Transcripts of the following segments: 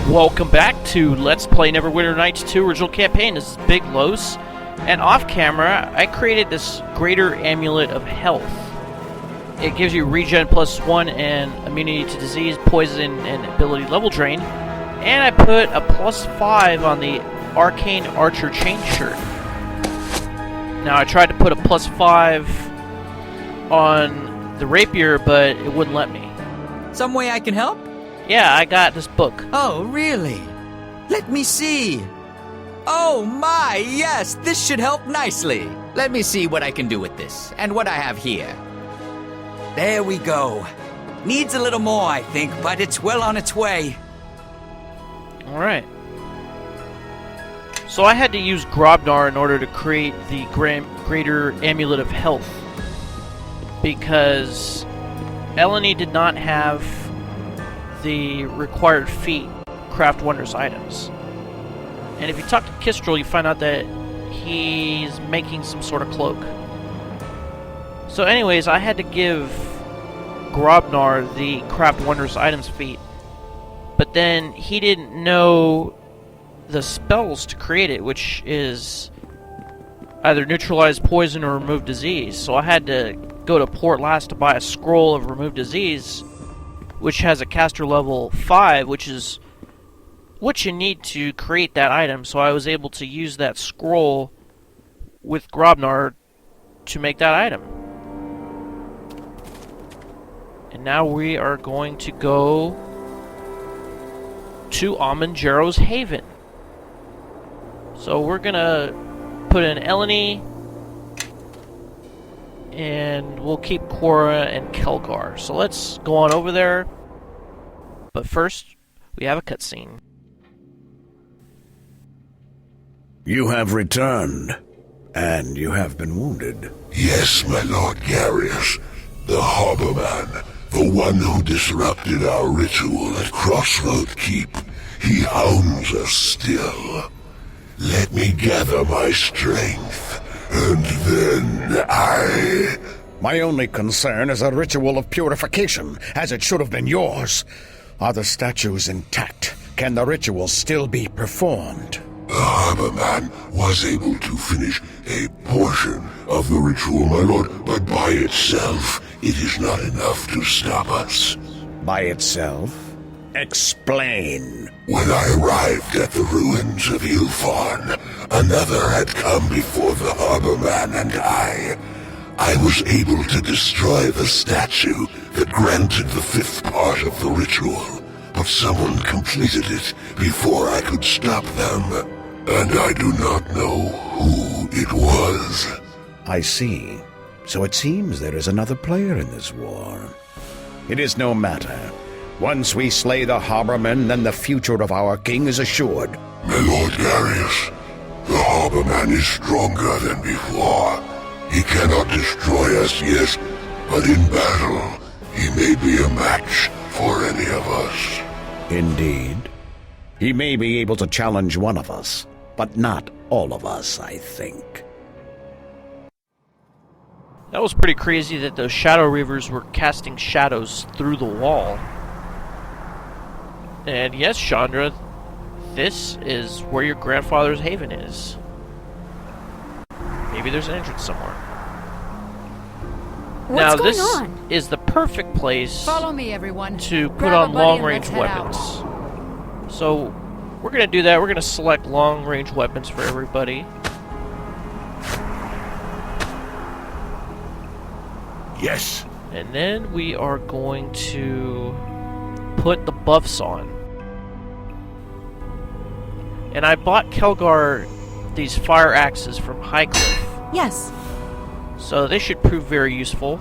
Welcome back to Let's Play Neverwinter Nights 2 Original Campaign. This is Big Los, and off camera, I created this Greater Amulet of Health. It gives you regen +1 and immunity to disease, poison, and ability level drain. And I put a +5 on the Arcane Archer chain shirt. Now I tried to put a +5 on the rapier, but it wouldn't let me. Some way I can help? Yeah, I got this book. Oh, really? Let me see. Oh my, yes, this should help nicely. Let me see what I can do with this, and what I have here. There we go. Needs a little more, I think, but it's well on its way. Alright. So I had to use Grobnar in order to create the Greater Amulet of Health, because Eleni did not have the required feat, craft wondrous items. And if you talk to Kistrel, you find out that he's making some sort of cloak. So anyways, I had to give Grobnar the craft wondrous items feat, but then he didn't know the spells to create it, which is either neutralize poison or remove disease. So I had to go to Port Last to buy a scroll of remove disease, which has a caster level 5, which is what you need to create that item. So I was able to use that scroll with Grobnar to make that item. And now we are going to go to Ammon Jerro's Haven. So we're gonna put in Eleni, and we'll keep Cora and Kelgar. So let's go on over there. But first, we have a cutscene. You have returned, and you have been wounded. Yes, my Lord Garius, the Harborman, the one who disrupted our ritual at Crossroad Keep. He hounds us still. Let me gather my strength, and then I... My only concern is a ritual of purification, as it should have been yours. Are the statues intact? Can the ritual still be performed? The Harborman was able to finish a portion of the ritual, my lord, but by itself, it is not enough to stop us. By itself? Explain. When I arrived at the ruins of Ilfarn, another had come before the Harborman and I was able to destroy the statue that granted the 5th part of the ritual, but someone completed it before I could stop them, and I do not know who it was. I see. So it seems there is another player in this war. It is no matter. Once we slay the Harborman, then the future of our king is assured. My Lord Darius, the Harborman is stronger than before. He cannot destroy us, yes, but in battle, he may be a match for any of us. Indeed. He may be able to challenge one of us, but not all of us, I think. That was pretty crazy that those Shadow Reavers were casting shadows through the wall. And yes, Chandra, this is where your grandfather's haven is. Maybe there's an entrance somewhere. What's now, this going on? is the perfect place Follow me, everyone. to put Grab on a buddy and long-range let's head weapons. out. So, we're going to do that. We're going to select long-range weapons for everybody. Yes. And then we are going to put the buffs on. And I bought Kelgar these fire axes from Highcliff. Yes. So they should prove very useful.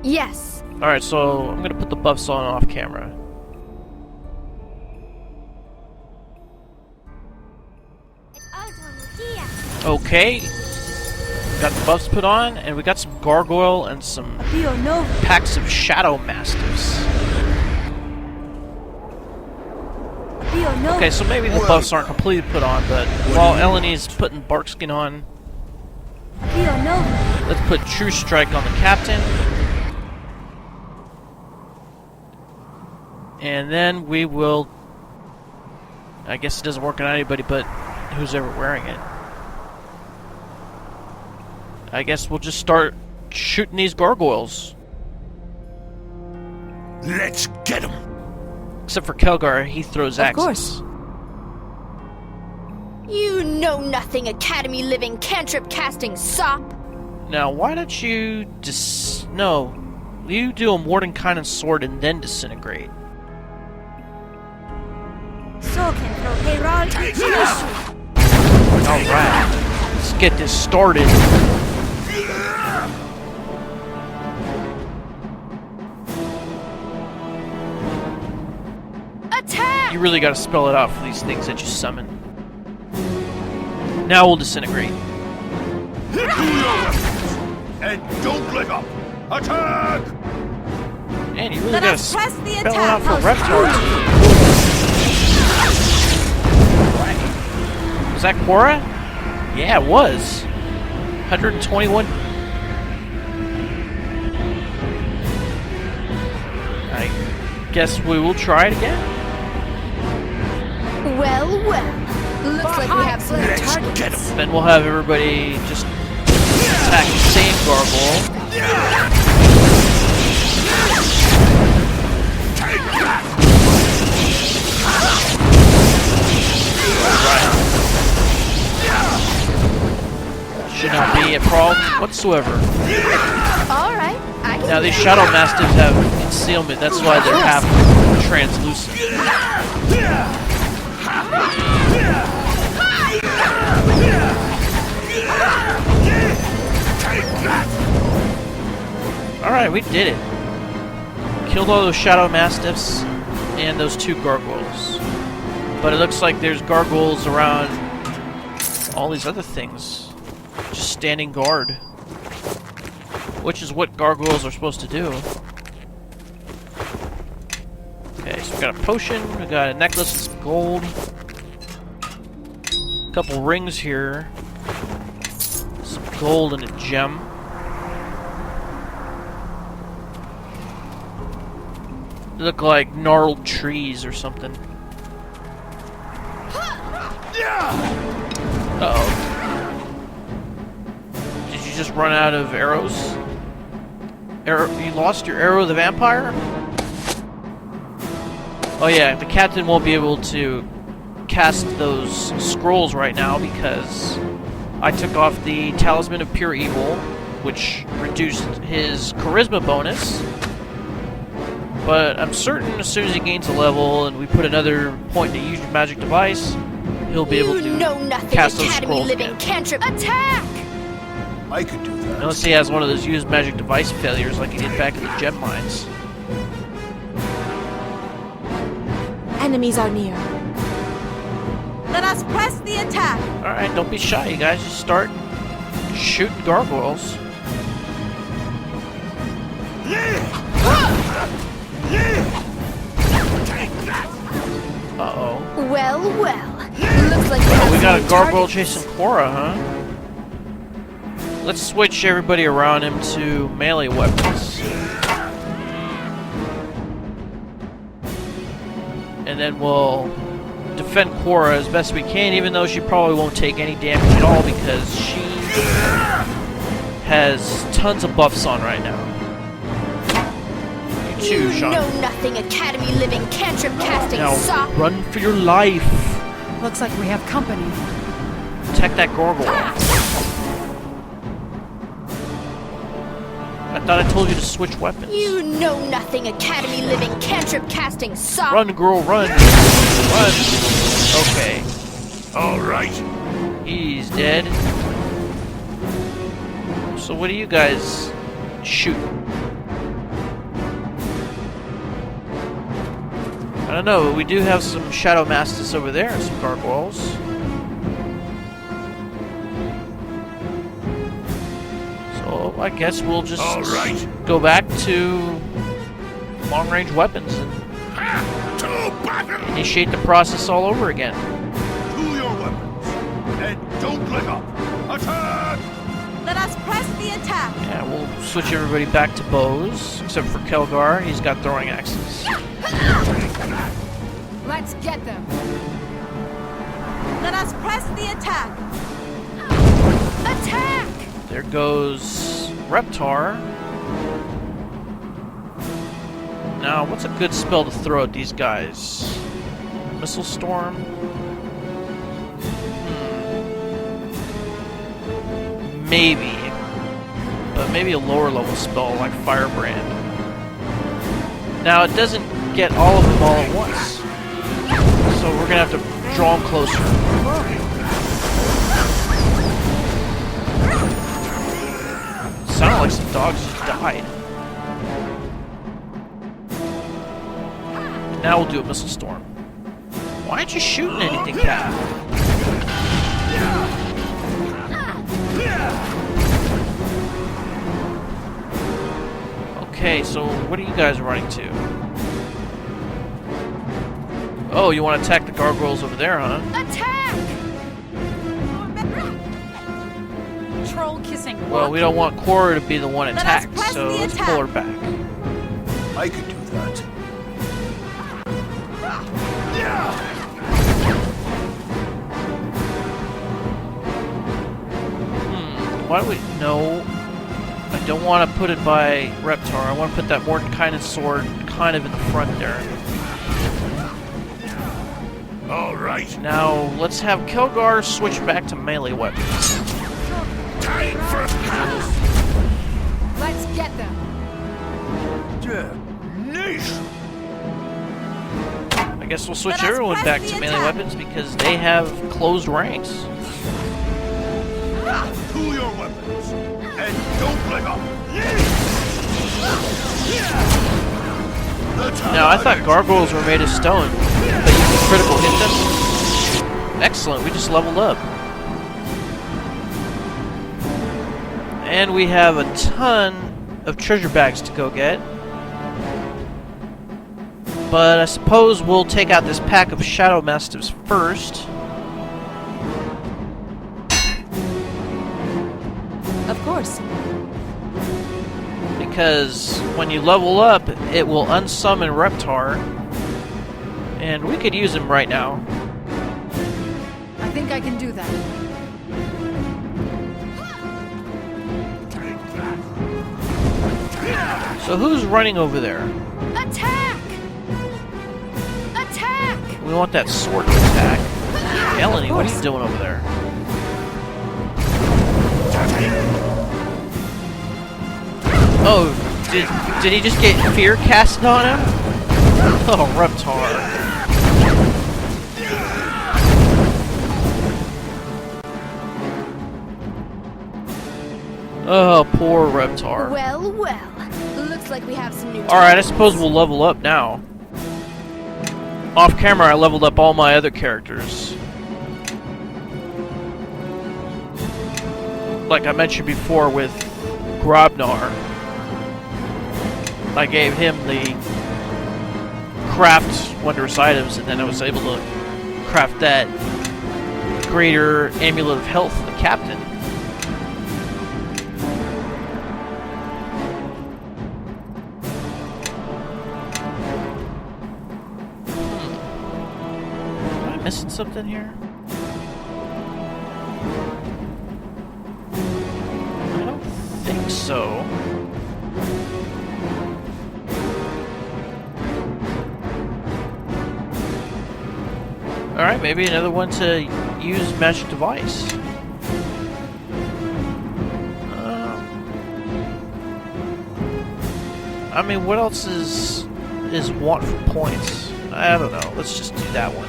Yes. Alright, so I'm going to put the buffs on off camera. Okay. Got the buffs put on, and we got some Gargoyle and some packs of Shadow Mastiffs. Okay, so maybe the buffs aren't completely put on, but while Eleni's putting Barkskin on, Let's put True Strike on the captain. And then we will... I guess it doesn't work on anybody but who's ever wearing it. I guess we'll just start shooting these gargoyles. Let's get him. Except for Kelgar, he throws axes. Of course. You know nothing, Academy living cantrip casting sop. Now, why don't you No. You do a Mordenkainen sword and then disintegrate. So can throw Herald. Alright. Let's get this started. Attack! You really gotta spell it out for these things that you summon. Now we'll disintegrate. And don't let up. Attack! And you really Let gotta us press the spell it out attack. for Reptar. Was that Quora? Yeah, it was. 121. I guess we will try it again. Well, well. Looks like we have some Let's targets. get him. Then we'll have everybody just attack the same gargoyle. Right. Should not be a problem whatsoever. Alright, I can Now do these that. shadow mastiffs have concealment, that's why they're half translucent. Alright, we did it. Killed all those shadow mastiffs and those 2 gargoyles. But it looks like there's gargoyles around all these other things. Just standing guard. Which is what gargoyles are supposed to do. Okay, so we got a potion, we got a necklace of gold. A couple rings here. Some gold and a gem. They look like gnarled trees or something. Uh-oh. Did you just run out of arrows? You lost your arrow of the vampire? Oh yeah, the captain won't be able to cast those scrolls right now because I took off the Talisman of Pure Evil, which reduced his charisma bonus. But I'm certain as soon as he gains a level and we put another point to use your magic device, he'll be able You to know nothing, cast those Academy scrolls living again. cantrip. Attack! I could do that. Unless he has one of those used magic device failures like he did back in the gem mines. Enemies are near. Let us press the attack. Alright, don't be shy, you guys. Just start shooting gargoyles. Uh-oh. Well, well. Looks like Oh, we got a some gargoyle targets. chasing Cora, huh? Let's switch everybody around him to melee weapons. And then we'll defend Cora as best we can, even though she probably won't take any damage at all because she has tons of buffs on right now. You too, You Sean. know nothing, Academy living cantrip casting Now sop. run for your life. Looks like we have company. Attack that gargoyle. I thought I told you to switch weapons. You know nothing, Academy living cantrip casting sop. Run, girl, run. Run. Okay. All right. He's dead. So what do you guys shoot? I don't know, we do have some shadow mastiffs over there and some gargoyles. So I guess we'll just All right. go back to long-range weapons and To battle. initiate the process all over again. To your weapons. And don't let up. Attack! Let us press the attack. Yeah, we'll switch everybody back to bows, except for Kelgar. He's got throwing axes. Let's get them. Let us press the attack. Attack! There goes Reptar. Now, what's a good spell to throw at these guys? Missile Storm? Maybe. But maybe a lower level spell like Firebrand. Now, it doesn't get all of them all at once. So we're gonna have to draw them closer. Sounded like some dogs just died. Now we'll do a Missile Storm. Why aren't you shooting anything, Cat? Okay, so what are you guys running to? Oh, you want to attack the gargoyles over there, huh? Attack! Troll kissing. Well, we don't want Cora to be the one Let us attacked, press so the let's attack. pull her back. I could do that. Why do we... No. I don't want to put it by Reptar. I want to put that Mordenkainen sword kind of in the front there. All right, Now, let's have Kelgar switch back to melee weapons. time for Let's get them. damnation. I guess we'll switch Let us everyone press back the to melee attack. weapons because they have closed ranks. To your weapons, and don't let up. Now, I thought gargoyles were made of stone, but you can critical hit them. Excellent, we just leveled up. And we have a ton of treasure bags to go get. But I suppose we'll take out this pack of shadow mastiffs first. Of course. Because when you level up, it will unsummon Reptar. And we could use him right now. I think I can do that. So who's running over there? Attack! Attack! We want that sword to attack. Eleni, what are you doing over there? Oh, did he just get fear casted on him? Oh, Reptar. Oh, poor Reptar. Well, well. Looks like we have some new Alright, I targets. suppose we'll level up now. Off camera, I leveled up all my other characters. Like I mentioned before with Grobnar. I gave him the craft wondrous items, and then I was able to craft that greater amulet of health for the captain. Am I missing something here? I don't think so. Alright, maybe another one to use magic device. I mean, what else is want for points? I don't know. Let's just do that one.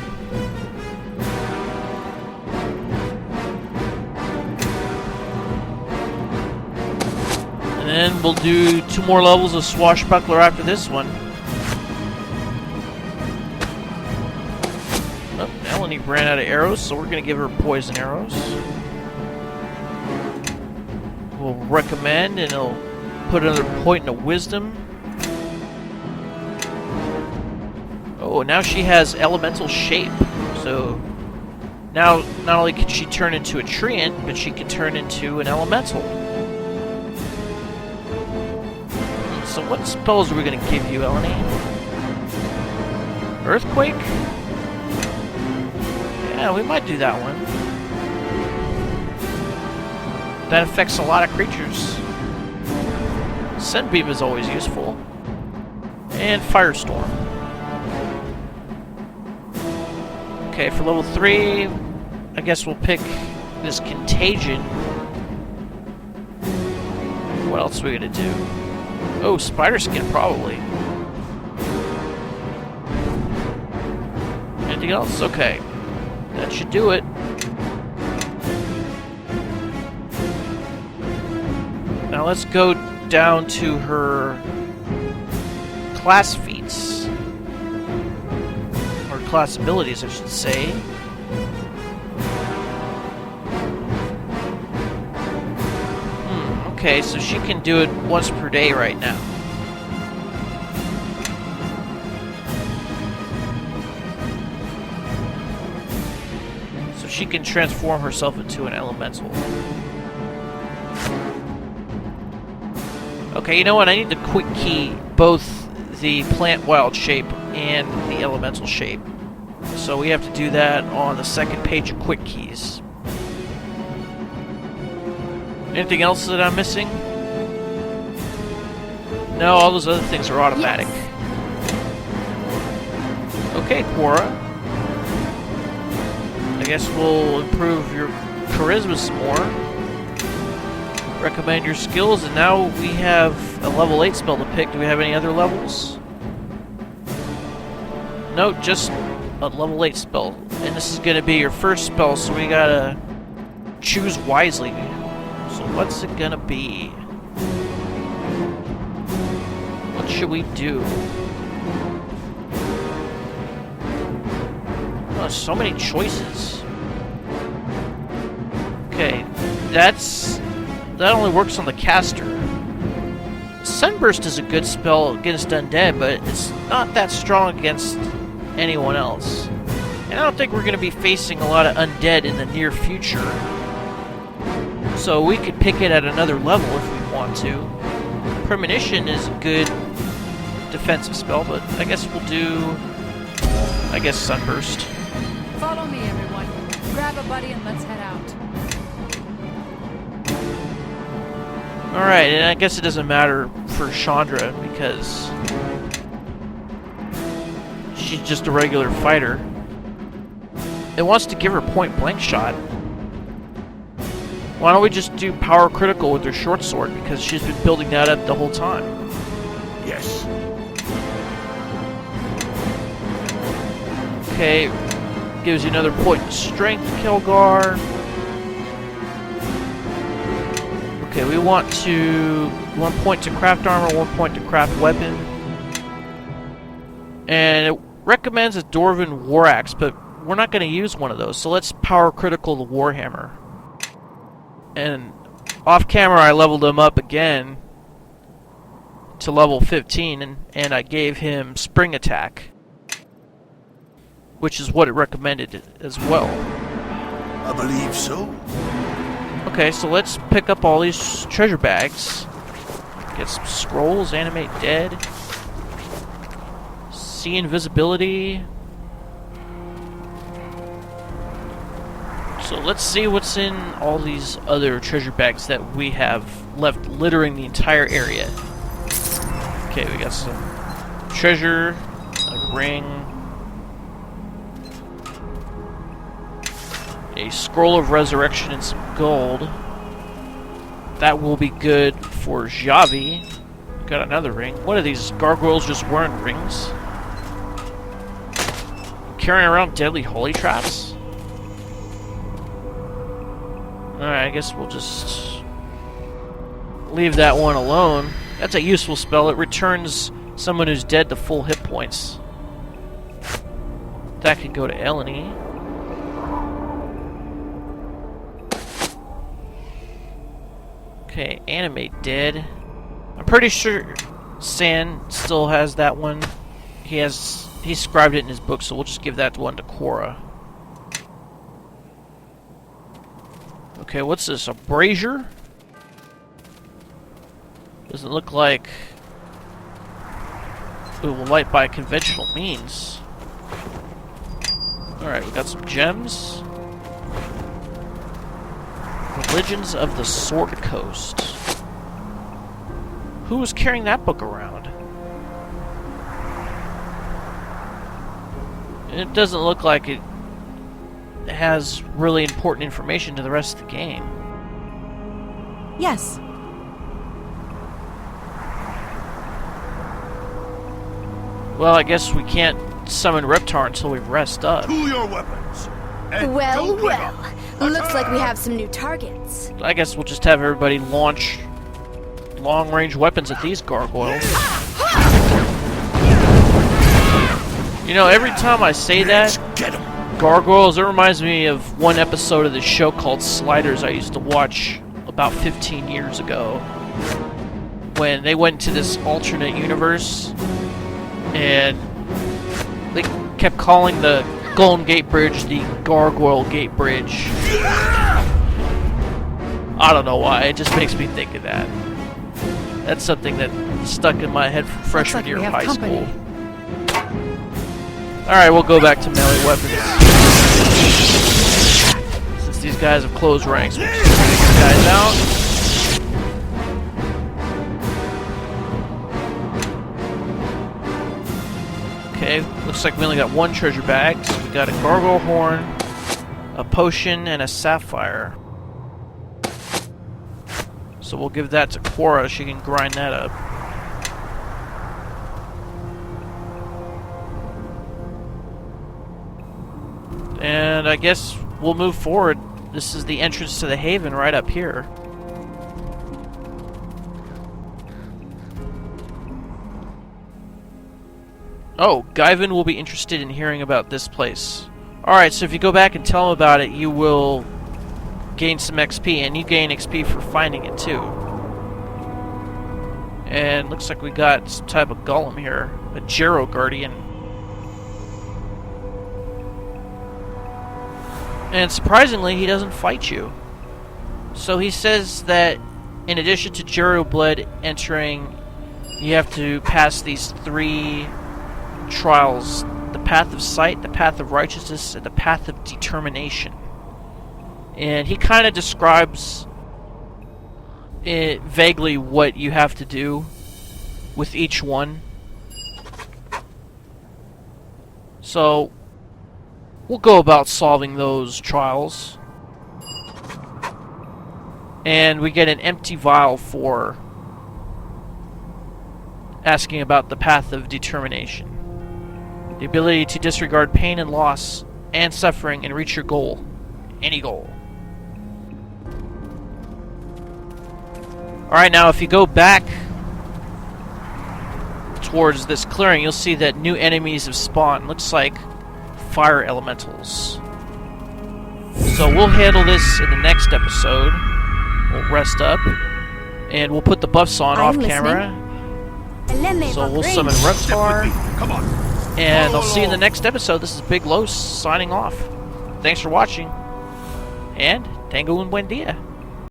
And then we'll do 2 more levels of Swashbuckler after this one. Oh, Eleni ran out of arrows, so we're going to give her poison arrows. We'll recommend, and it'll put another point into wisdom. Oh, now she has elemental shape. So now not only can she turn into a treant, but she can turn into an elemental. So what spells are we going to give you, Eleni? Earthquake? Yeah, we might do that one. That affects a lot of creatures. Sunbeam is always useful. And Firestorm. Okay, for level 3, I guess we'll pick this Contagion. What else are we gonna do? Oh, Spider Skin, probably. Anything else? Okay. That should do it. Now let's go down to her class feats. Or class abilities, I should say. Okay, so she can do it once per day right now. So she can transform herself into an elemental. Okay, you know what? I need to quick key both the plant wild shape and the elemental shape. So we have to do that on the second page of quick keys. Anything else that I'm missing? No, all those other things are automatic. Yes. Okay, Quora. I guess we'll improve your charisma some more. Recommend your skills, and now we have a level 8 spell to pick. Do we have any other levels? No, just a level 8 spell. And this is going to be your first spell, so we gotta choose wisely. So what's it gonna be? What should we do? Oh, so many choices. Okay, that only works on the caster. Sunburst is a good spell against undead, but it's not that strong against anyone else. And I don't think we're gonna be facing a lot of undead in the near future. So we could pick it at another level if we want to. Premonition is a good defensive spell, but I guess we'll do... Sunburst. Follow me, everyone. Grab a buddy and let's head out. Alright, and I guess it doesn't matter for Chandra, because... she's just a regular fighter. It wants to give her point-blank shot. Why don't we just do power critical with her short sword, because she's been building that up the whole time. Yes. Okay, gives you another point in strength, Kelgar. Okay, we want 1 point to craft armor, 1 point to craft weapon. And it recommends a Dwarven War Axe, but we're not going to use one of those, so let's power critical the Warhammer. And off camera I leveled him up again to level 15, and I gave him spring attack, which is what it recommended as well. I believe so. Okay, so let's pick up all these treasure bags. Get some scrolls, animate dead, see invisibility. So let's see what's in all these other treasure bags that we have left littering the entire area. Okay, we got some treasure, a ring, a scroll of resurrection, and some gold. That will be good for Javi. Got another ring. What are these gargoyles just wearing rings? Carrying around deadly holy traps? Alright, I guess we'll just leave that one alone. That's a useful spell. It returns someone who's dead to full hit points. That can go to Eleni. Okay, animate dead. I'm pretty sure San still has that one. He scribed it in his book, so we'll just give that one to Quora. Okay, what's this? A brazier? Doesn't look like Ooh, we'll light by conventional means. Alright, we got some gems. Religions of the Sword Coast. Who was carrying that book around? It doesn't look like it has really important information to the rest of the game. Yes. Well, I guess we can't summon Reptar until we rest up. To your weapons. And Well, don't give well. up. Looks like we have some new targets. I guess we'll just have everybody launch long-range weapons at these gargoyles. You know, every time I say that, Get 'em. gargoyles, it reminds me of one episode of the show called Sliders I used to watch about 15 years ago. When they went to this alternate universe, and they kept calling the Golem Gate Bridge the Gargoyle Gate Bridge. I don't know why, it just makes me think of that. That's something that stuck in my head from freshman year of high school. Alright, we'll go back to melee weapons. Since these guys have closed ranks, we'll just take these guys out. Okay, looks like we only got one treasure bag. So we got a gargoyle horn, a potion, and a sapphire. So we'll give that to Quora. She can grind that up. And I guess we'll move forward. This is the entrance to the haven right up here. Oh, Guyvin will be interested in hearing about this place. Alright, so if you go back and tell him about it, you will gain some XP, and you gain XP for finding it too. And looks like we got some type of golem here. A Jerro Guardian. And surprisingly, he doesn't fight you. So he says that in addition to Gerro blood entering, you have to pass these 3 trials: the path of sight, the path of righteousness, and the path of determination. And he kind of describes it vaguely what you have to do with each one. So we'll go about solving those trials. And we get an empty vial for asking about the path of determination. The ability to disregard pain and loss and suffering and reach your goal. Any goal. Alright, now if you go back towards this clearing, you'll see that new enemies have spawned. Looks like fire elementals. So we'll handle this in the next episode. We'll rest up. And we'll put the buffs on off camera. So we'll summon Reptar. Come on. And I'll see you in the next episode. This is Big Los signing off. Thanks for watching. And Tango and Buen Dia.